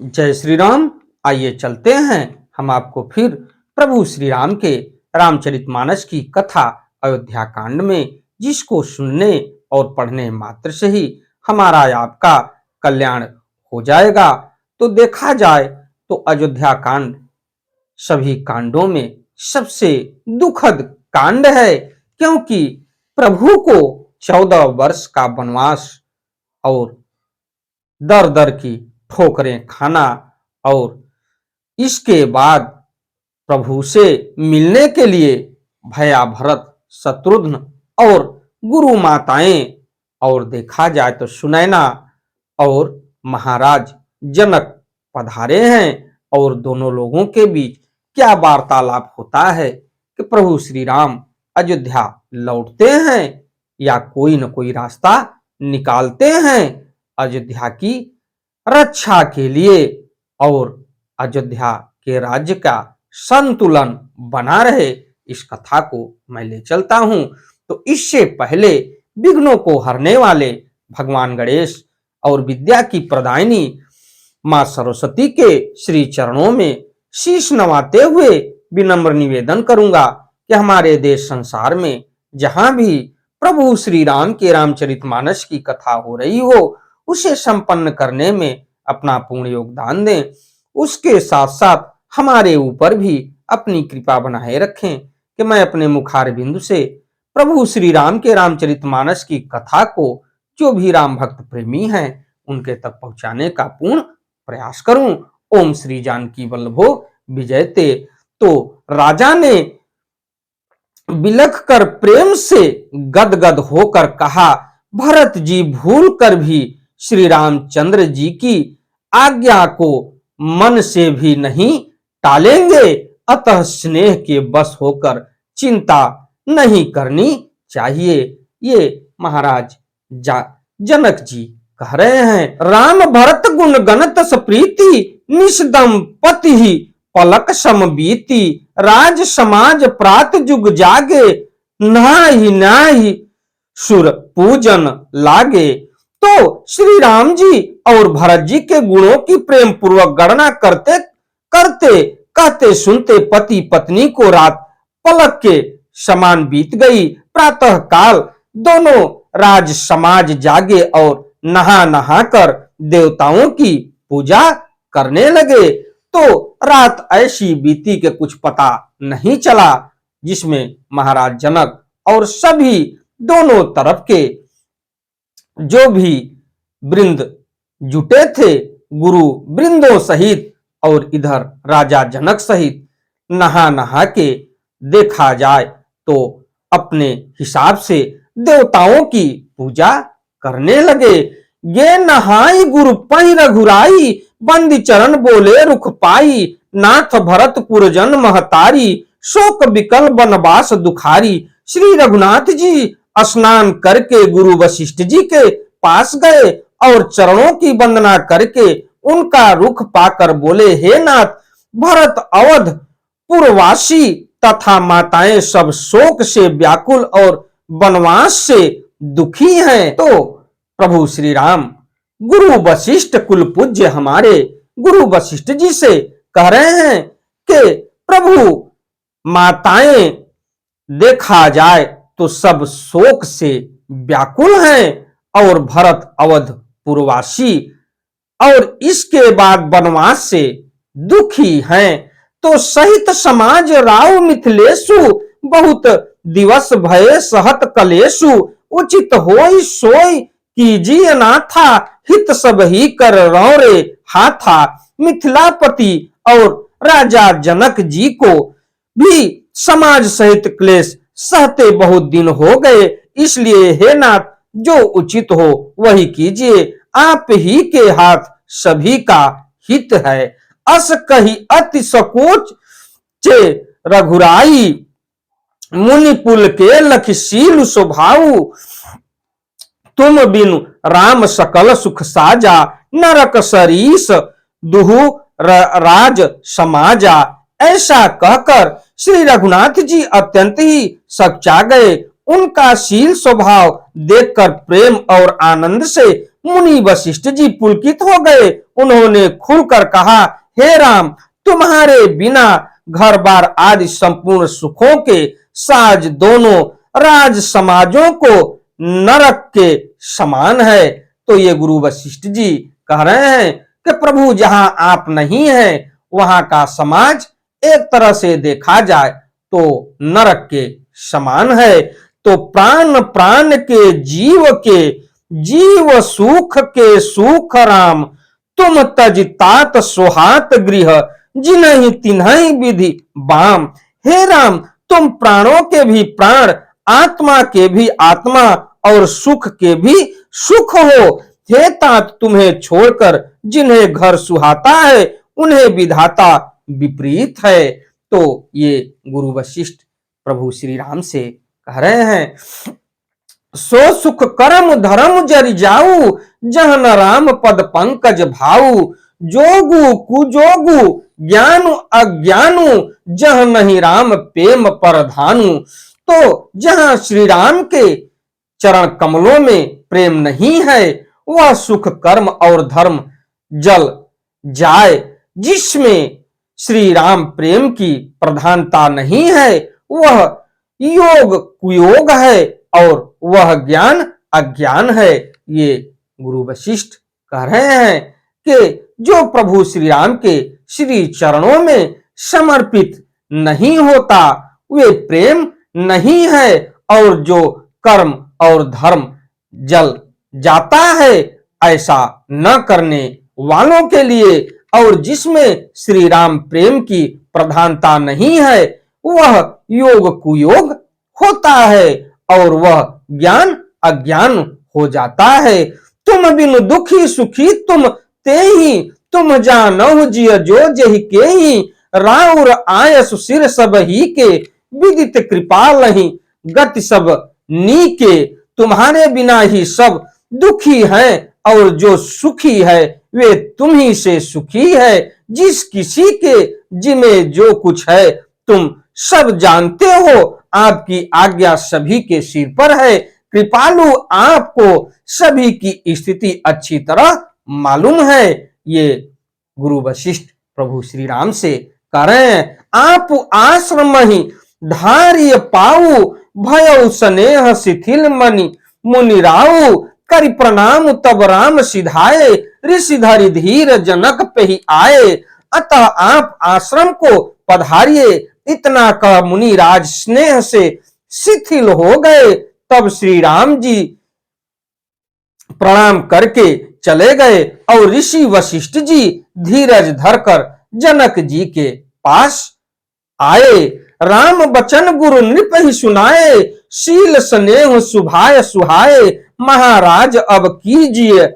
जय श्री राम। आइए चलते हैं हम आपको फिर प्रभु श्री राम के रामचरितमानस की कथा अयोध्या कांड में, जिसको सुनने और पढ़ने मात्र से ही हमारा आपका कल्याण हो जाएगा। तो देखा जाए तो अयोध्या कांड सभी कांडों में सबसे दुखद कांड है, क्योंकि प्रभु को 14 वर्ष का वनवास और दर दर की ठोकरें खाना और इसके बाद प्रभु से मिलने के लिए भैया भरत, शत्रुघ्न और गुरु माताएं और देखा जाए तो सुनैना और महाराज जनक पधारे हैं। और दोनों लोगों के बीच क्या वार्तालाप होता है कि प्रभु श्री राम अयोध्या लौटते हैं या कोई न कोई रास्ता निकालते हैं अयोध्या की रक्षा के लिए और अयोध्या के राज्य का संतुलन बना रहे। इस कथा को मैं ले चलता हूं। तो इससे पहले विघ्नों को हरने वाले भगवान गणेश और विद्या की प्रदायिनी मां सरस्वती के श्री चरणों में शीश नवाते हुए विनम्र निवेदन करूंगा कि हमारे देश संसार में जहां भी प्रभु श्री राम के रामचरितमानस की कथा हो रही हो, उसे संपन्न करने में अपना पूर्ण योगदान दें। उसके साथ साथ हमारे ऊपर भी अपनी कृपा बनाए रखें कि मैं अपने मुखार बिंदु से प्रभु श्री राम के रामचरितमानस की कथा को जो भी राम भक्त प्रेमी हैं उनके तक पहुंचाने का पूर्ण प्रयास करूं। ओम श्री जानकी वल्लभो विजयते। तो राजा ने बिलख कर प्रेम से गदगद होकर कहा, भरत जी भूल कर भी श्री रामचंद्र जी की आज्ञा को मन से भी नहीं टालेंगे, अतः स्नेह के बस होकर चिंता नहीं करनी चाहिए। ये महाराज जनक जी कह रहे हैं। राम भरत गुण गणत प्रीति, निष्दम पति ही पलक सम बीती, राज समाज प्रात जुग जागे, नाही सुर पूजन लागे। तो श्री राम जी और भरत जी के गुणों की प्रेम पूर्वक गणना करते करते कहते सुनते पति पत्नी को रात पलक के समान बीत गई। प्रातः काल दोनों राज समाज जागे और नहा नहा कर देवताओं की पूजा करने लगे। तो रात ऐसी बीती के कुछ पता नहीं चला, जिसमें महाराज जनक और सभी दोनों तरफ के जो भी वृंद जुटे थे, गुरु वृंदों सहित और इधर राजा जनक सहित, नहा नहा के देखा जाए तो अपने हिसाब से देवताओं की पूजा करने लगे। ये नहाई गुरु पहि रघुराई, बंदी चरण बोले रुख पाई, नाथ भरतपुर जन महतारी, शोक विकल बनवास दुखारी। श्री रघुनाथ जी स्नान करके गुरु वशिष्ठ जी के पास गए और चरणों की वंदना करके उनका रुख पाकर बोले, हे नाथ, भरत अवध पुरवासी तथा माताएं सब शोक से व्याकुल और वनवास से दुखी हैं। तो प्रभु श्री राम गुरु वशिष्ठ कुल पूज्य हमारे गुरु वशिष्ठ जी से कह रहे हैं कि प्रभु माताएं देखा जाए तो सब शोक से व्याकुल हैं और भरत अवध पुरवासी और इसके बाद वनवास से दुखी हैं। तो सहित समाज राव मिथिलेशु, बहुत दिवस भये सहत कलेशु, उचित होई सोई कीजिए नाथा, हित सब ही कर रौरे हाथा। मिथिलापति और राजा जनक जी को भी समाज सहित क्लेश सहते बहुत दिन हो गए, इसलिए हे नाथ, जो उचित हो वही कीजिए, आप ही के हाथ सभी का हित है। अस कही अति सकोच चे रघुराई, मुनि पुल के लखशील स्वभाव, तुम बिनु राम सकल सुख साजा, नरक सरीस दुहु राज समाजा। ऐसा कहकर श्री रघुनाथ जी अत्यंत ही सकचा गए। उनका शील स्वभाव देखकर प्रेम और आनंद से मुनि वशिष्ठ जी पुलकित हो गए। उन्होंने खुलकर कहा, हे राम, तुम्हारे बिना घर बार आदि संपूर्ण सुखों के साज दोनों राज समाजों को नरक के समान है। तो ये गुरु वशिष्ठ जी कह रहे हैं कि प्रभु, जहां आप नहीं हैं वहां का समाज एक तरह से देखा जाए तो नरक के समान है। तो प्राण प्राण के जीव सुख के सुख राम, तुम तजतात सोहात गृह जिन्हि तिन्हि विधि बाम। हे राम, तुम प्राणों के भी प्राण, आत्मा के भी आत्मा और सुख के भी सुख हो। हे तात, तुम्हें छोड़कर जिन्हें घर सुहाता है उन्हें विधाता विपरीत है। तो ये गुरु वशिष्ठ प्रभु श्री राम से कह रहे हैं, सो सुख कर्म धर्म जरि जाऊ, जहन राम पद पंकज भाऊ। जोगु कुजोगु ज्ञानु अज्ञानु, जह नहीं राम प्रेम परधानु। तो जहां श्री राम के चरण कमलों में प्रेम नहीं है, वह सुख कर्म और धर्म जल जाए। जिसमें श्री राम प्रेम की प्रधानता नहीं है, वह योग कुयोग है और वह ज्ञान अज्ञान है। ये गुरु वशिष्ठ कह रहे हैं कि जो प्रभु श्री राम के श्री चरणों में समर्पित नहीं होता, वे प्रेम नहीं है। और जो कर्म और धर्म जल जाता है, ऐसा न करने वालों के लिए, और जिसमें श्री राम प्रेम की प्रधानता नहीं है, वह योग कुयोग होता है और वह ज्ञान अज्ञान हो जाता है। तुम बिनु दुखी सुखी तुम तेहि, तुम जानहु जिय जो जेहि केहि। राउर आयस सिर सब ही के, विदित कृपाल ही गति सब नीके। तुम्हारे बिना ही सब दुखी हैं और जो सुखी है वे तुम ही से सुखी है। जिस किसी के जिम्मे जो कुछ है तुम सब जानते हो। आपकी आज्ञा सभी के सिर पर है। कृपालु, आपको सभी की स्थिति अच्छी तरह मालूम है। ये गुरु वशिष्ठ प्रभु श्री राम से कह रहे हैं, आप आश्रम ही धार्य पाऊ, भय स्नेह शिथिल मनि मुनि राऊ। करि प्रणाम तब राम सिधाए, ऋषि धरि धीर जनक पे ही आए। अतः आप आश्रम को पधारिए। इतना कह मुनि राज स्नेह से शिथिल हो गए। तब श्री राम जी प्रणाम करके चले गए और ऋषि वशिष्ठ जी धीरज धरकर जनक जी के पास आए। राम बचन गुरु नृप ही सुनाए, शील स्नेह सुभाय सुहाए। महाराज अब कीजिए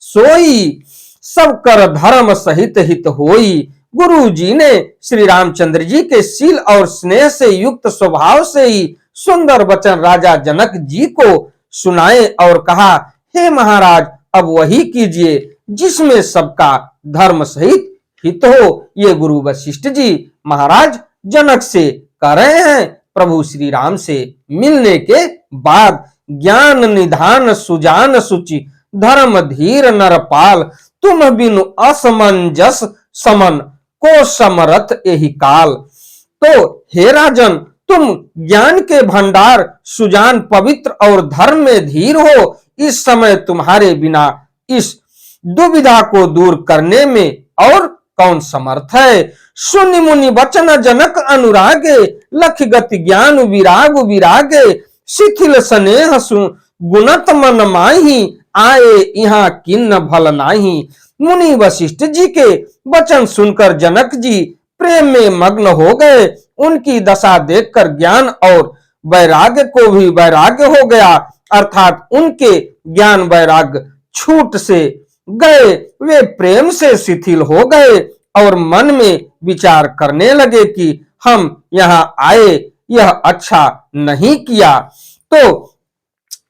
सोई, सब कर धर्म सहित हित होई। गुरु जी ने श्री रामचंद्र जी के शील और स्नेह से युक्त स्वभाव से ही सुंदर वचन राजा जनक जी को सुनाए और कहा, हे महाराज, अब वही कीजिए जिसमें सबका धर्म सहित हित हो। ये गुरु वशिष्ठ जी महाराज जनक से कह रहे हैं। प्रभु श्री राम से मिलने के बाद ज्ञान निधान सुजान सुचि, धर्म धीर नरपाल। तुम बिनु असमंजस समन को समरथ यही काल। तो हे राजन, तुम ज्ञान के भंडार, सुजान, पवित्र और धर्म में धीर हो। इस समय तुम्हारे बिना इस दुविधा को दूर करने में और कौन समर्थ है। सुनि मुनि वचन जनक अनुरागे, लख गति ज्ञान विराग विरागे। शिथिल स्नेह गुणत मन माही, आए यहाँ किन्न भल नाही। मुनि वशिष्ठ जी के वचन सुनकर जनक जी प्रेम में मग्न हो गए। उनकी दशा देखकर ज्ञान और वैराग्य को भी वैराग्य हो गया, अर्थात उनके ज्ञान वैराग्य छूट से गए। वे प्रेम से शिथिल हो गए और मन में विचार करने लगे कि हम यहाँ आए, यह अच्छा नहीं किया। तो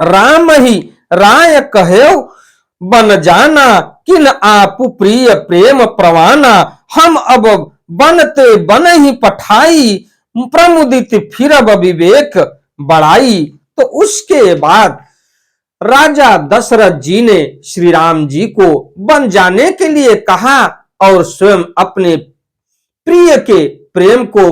राम ही राय कहे बन जाना, किन आप प्रिय प्रेम प्रवाना। हम अब बनते बन ही पठाई, प्रमुदित फिरब विवेक बढ़ाई। तो उसके बाद राजा दशरथ जी ने श्री राम जी को बन जाने के लिए कहा और स्वयं अपने प्रिय के प्रेम को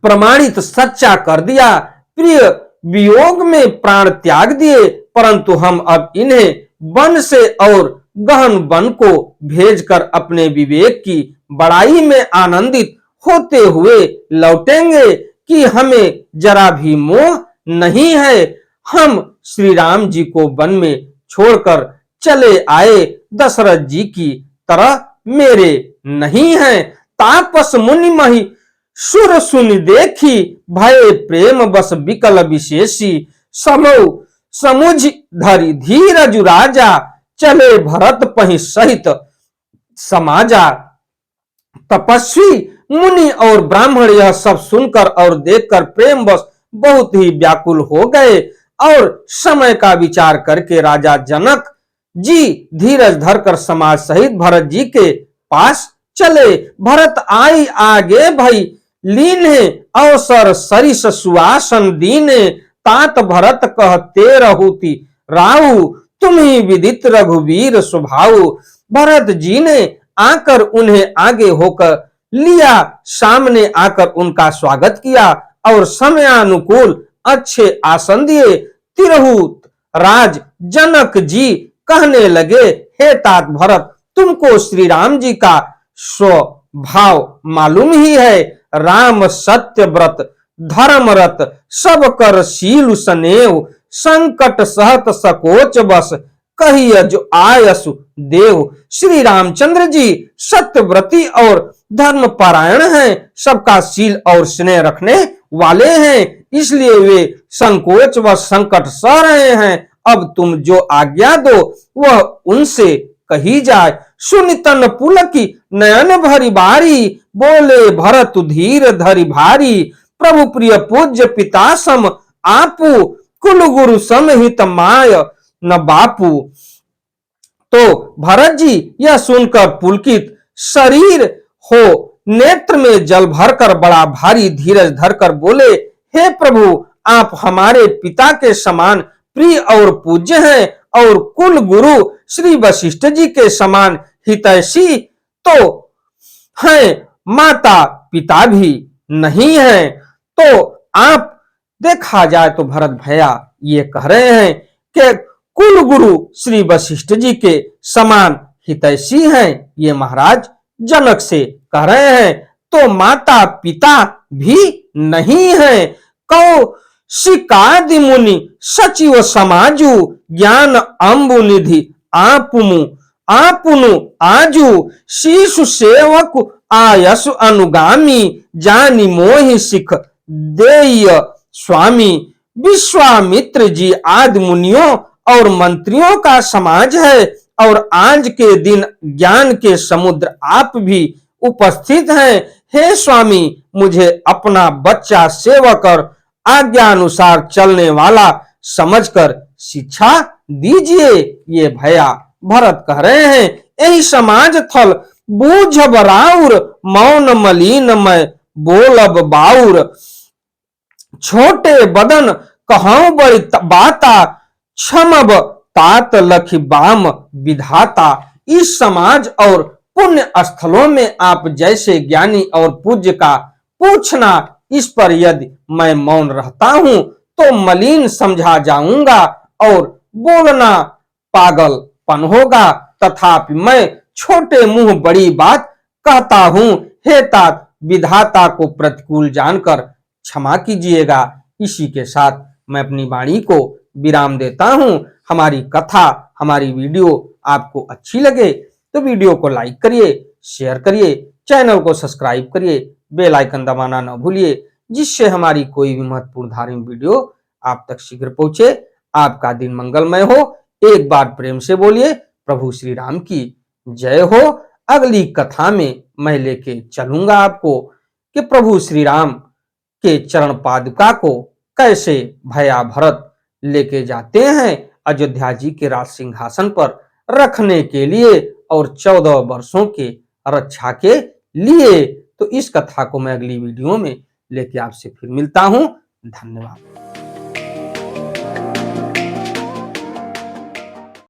प्रमाणित सच्चा कर दिया। प्रिय वियोग में प्राण त्याग दिए, परंतु हम अब इन्हें वन से और गहन वन को भेजकर अपने विवेक की बड़ाई में आनंदित होते हुए लौटेंगे कि हमें जरा भी मोह नहीं है। हम श्री राम जी को वन में छोड़कर चले आए, दशरथ जी की तरह मेरे नहीं हैं। तापस मुनि मही सुर सुनि देखी, भय प्रेम बस विकल विशेषी। समो समुझ धरि धीरज राजा, चले भरत पहि सहित समाजा। तपस्वी मुनि और ब्राह्मण यह सब सुनकर और देखकर प्रेम बस बहुत ही व्याकुल हो गए और समय का विचार करके राजा जनक जी धीरज धरकर समाज सहित भरत जी के पास चले। भरत आई आगे भई लीने, अवसर सरिस सुआसन दीने। तात भरत कहते रहुति राहु, तुम्ही विदित रघुवीर स्वभाव। भरत जी ने आकर उन्हें आगे होकर लिया, सामने आकर उनका स्वागत किया और समयानुकूल अच्छे आसन दिए। तिरहुत राज जनक जी कहने लगे, हे तात भरत, तुमको श्री राम जी का स्वभाव मालूम ही है। राम सत्य व्रत धर्मरत, सब कर शील सनेव। संकट सहत सकोच बस, कहिय जो आयसु देव। श्री रामचंद्र जी सत्यव्रती और धर्म पारायण हैं, सबका शील और स्नेह रखने वाले हैं, इसलिए वे संकोच व संकट सह रहे हैं। अब तुम जो आज्ञा दो वह उनसे कही जाए। सुनि तन पुलकी नयन भरी बारी, बोले भरत धीर धरि भारी। प्रभु प्रिय पूज्य पिता सम आपू, कुल गुरु समहित माय न बापू। तो भरत जी यह सुनकर पुलकित शरीर हो नेत्र में जल भरकर बड़ा भारी धीरज धरकर बोले, हे प्रभु, आप हमारे पिता के समान प्रिय और पूज्य हैं और कुल गुरु श्री वशिष्ठ जी के समान हितैषी तो हैं, माता पिता भी नहीं हैं। तो आप देखा जाए तो भरत भैया ये कह रहे हैं कि कुल गुरु श्री वशिष्ठ जी के समान हितैषी हैं, ये महाराज जनक से कह रहे हैं। तो माता पिता भी नहीं हैं। कौशिकादि मुनि सचिव समाजु, ज्ञान अम्बु निधि आपुनु आजू। शिशु सेवक आयसु अनुगामी, जानी मोहि सिख देय स्वामी। विश्वामित्र जी आदि मुनियों और मंत्रियों का समाज है और आज के दिन ज्ञान के समुद्र आप भी उपस्थित हैं। हे स्वामी, मुझे अपना बच्चा सेवक और आज्ञा अनुसार चलने वाला समझकर शिक्षा दीजिए। ये भैया भरत कह रहे हैं, यही समाज थल बूझब राउर, मौन मलिन मैं बोलब बाउर। छोटे बदन कहूं बड़ी बाता, क्षमब तात लखी बाम विधाता। इस समाज और पुण्य स्थलों में आप जैसे ज्ञानी और पूज्य का पूछना, इस पर यदि मैं मौन रहता हूं तो मलिन समझा जाऊंगा और बोलना पागलपन होगा। तथापि मैं छोटे मुंह बड़ी बात कहता हूं। हे तात, विधाता को प्रतिकूल जानकर क्षमा कीजिएगा। इसी के साथ मैं अपनी वाणी को विराम देता हूं। हमारी कथा, हमारी वीडियो आपको अच्छी लगे तो वीडियो को लाइक करिए, शेयर करिए, चैनल को सब्सक्राइब करिए, बेल आइकन दबाना न भूलिए, जिससे हमारी कोई भी महत्वपूर्ण धार्मिक वीडियो आप तक शीघ्र पहुंचे। आपका दिन मंगलमय हो। एक बार प्रेम से बोलिए, प्रभु श्री राम की जय हो। अगली कथा में मैं लेके चलूंगा आपको कि प्रभु श्री राम के चरण पादुका को कैसे भैया भरत लेके जाते हैं अयोध्या जी के राज सिंहासन पर रखने के लिए और 14 वर्षों के रक्षा के लिए। तो इस कथा को मैं अगली वीडियो में लेके आपसे फिर मिलता हूं। धन्यवाद।